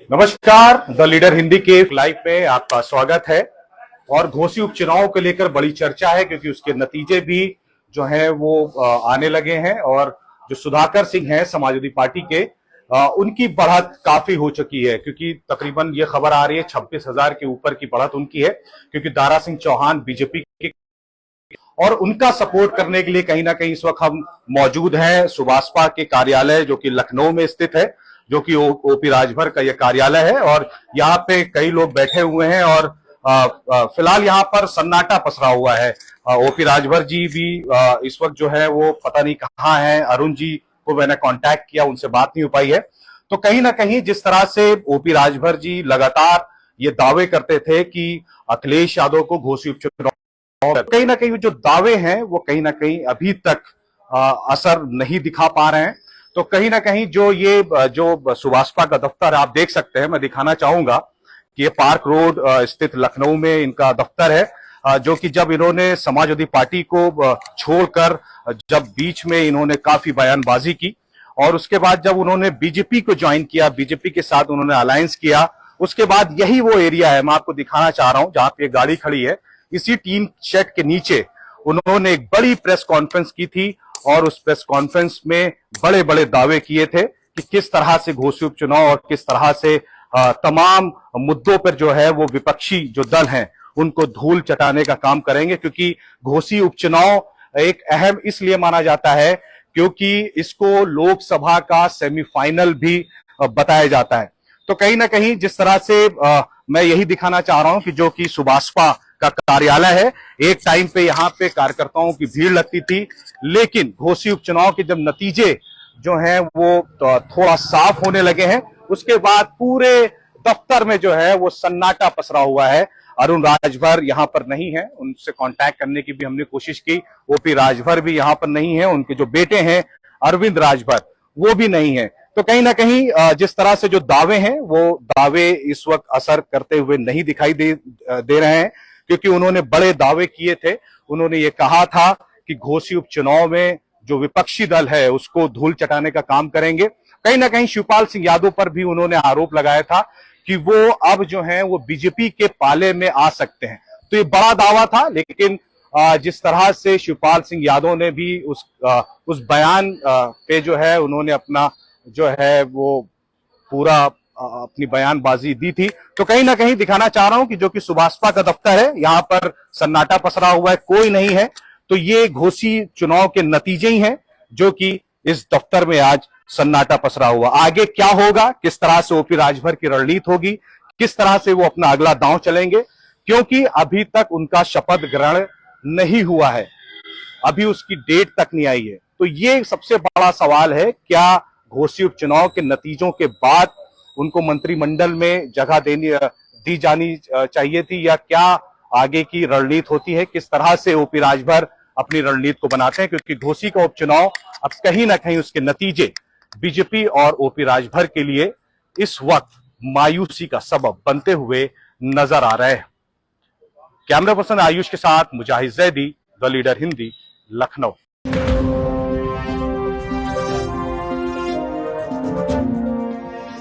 नमस्कार, the leader Hindi के live में आपका स्वागत है। और घोसी उपचुनाव को लेकर बड़ी चर्चा है क्योंकि उसके नतीजे भी जो है वो आने लगे हैं और जो सुधाकर सिंह हैं समाजवादी पार्टी के उनकी बढ़त काफी हो चुकी है क्योंकि तकरीबन ये खबर आ रही है 26,000 के ऊपर की बढ़त उनकी है क्योंकि दारा सिंह चौहान बीजेपी के और उनका सपोर्ट करने के लिए कहीं ना कहीं इस वक्त हम मौजूद हैं सुभाषपा के कार्यालय जो कि लखनऊ में स्थित है, जो कि ओपी राजभर का यह कार्यालय है और यहाँ पे कई लोग बैठे हुए हैं और फिलहाल यहाँ पर सन्नाटा पसरा हुआ है। ओपी राजभर जी भी इस वक्त जो है वो पता नहीं कहाँ हैं। अरुण जी को मैंने कांटेक्ट किया, उनसे बात नहीं हो पाई है। तो कहीं ना कहीं जिस तरह से ओपी राजभर जी लगातार ये दावे करते थे कि अखिलेश यादव को घोसी उपचुनाव, कहीं ना कहीं जो दावे हैं वो कहीं ना कहीं अभी तक असर नहीं दिखा पा रहे हैं। तो कहीं ना कहीं जो सुभाषपा का दफ्तर आप देख सकते हैं, मैं दिखाना चाहूंगा कि ये पार्क रोड स्थित लखनऊ में इनका दफ्तर है, जो कि जब इन्होंने समाजवादी पार्टी को छोड़कर जब बीच में इन्होंने काफी बयानबाजी की और उसके बाद जब उन्होंने बीजेपी को ज्वाइन किया, बीजेपी के साथ उन्होंने अलायंस किया, उसके बाद यही वो एरिया है, मैं आपको दिखाना चाह रहा हूं जहां पे गाड़ी खड़ी है। इसी टीन शेड के नीचे उन्होंने एक बड़ी प्रेस कॉन्फ्रेंस की थी और उस प्रेस कॉन्फ्रेंस में बड़े बड़े दावे किए थे कि किस तरह से घोसी उपचुनाव और किस तरह से तमाम मुद्दों पर जो है वो विपक्षी जो दल हैं उनको धूल चटाने का काम करेंगे, क्योंकि घोसी उपचुनाव एक अहम इसलिए माना जाता है क्योंकि इसको लोकसभा का सेमीफाइनल भी बताया जाता है। तो कहीं ना कहीं जिस तरह से मैं यही दिखाना चाह रहा हूं कि जो कि सुभाषपा का कार्यालय है, एक टाइम पे यहाँ पे कार्यकर्ताओं की भीड़ लगती थी, लेकिन घोसी उपचुनाव के जब नतीजे जो हैं वो तो थोड़ा साफ होने लगे हैं, उसके बाद पूरे दफ्तर में जो है वो सन्नाटा पसरा हुआ है। अरुण राजभर यहाँ पर नहीं है, उनसे कांटेक्ट करने की भी हमने कोशिश की। ओपी राजभर भी यहाँ पर नहीं है, उनके जो बेटे हैं अरविंद राजभर वो भी नहीं है। तो कहीं ना कहीं जिस तरह से जो दावे हैं वो दावे इस वक्त असर करते हुए नहीं दिखाई दे रहे हैं, क्योंकि उन्होंने बड़े दावे किए थे। उन्होंने ये कहा था कि घोसी उपचुनाव में जो विपक्षी दल है उसको धूल चटाने का काम करेंगे। कहीं ना कहीं शिवपाल सिंह यादव पर भी उन्होंने आरोप लगाया था कि वो अब जो है वो बीजेपी के पाले में आ सकते हैं। तो ये बड़ा दावा था, लेकिन जिस तरह से शिवपाल सिंह यादव ने भी उस बयान पे जो है उन्होंने अपना जो है वो पूरा अपनी बयानबाजी दी थी। तो कहीं ना कहीं दिखाना चाह रहा हूं कि जो कि सुभाषपा का दफ्तर है, यहां पर सन्नाटा पसरा हुआ है, कोई नहीं है। तो ये घोसी चुनाव के नतीजे ही हैं जो कि इस दफ्तर में आज सन्नाटा पसरा हुआ। आगे क्या होगा, किस तरह से ओपी राजभर की रणनीति होगी, किस तरह से वो अपना अगला दांव चलेंगे, क्योंकि अभी तक उनका शपथ ग्रहण नहीं हुआ है, अभी उसकी डेट तक नहीं आई है। तो ये सबसे बड़ा सवाल है, क्या घोसी उपचुनाव के नतीजों के बाद उनको मंत्रिमंडल में जगह दी जानी चाहिए थी, या क्या आगे की रणनीति होती है, किस तरह से ओपी राजभर अपनी रणनीति को बनाते हैं, क्योंकि घोसी का उपचुनाव अब कहीं ना कहीं उसके नतीजे बीजेपी और ओपी राजभर के लिए इस वक्त मायूसी का सबब बनते हुए नजर आ रहे हैं। कैमरा पर्सन आयुष के साथ मुजाहिद जैदी, द लीडर हिंदी, लखनऊ।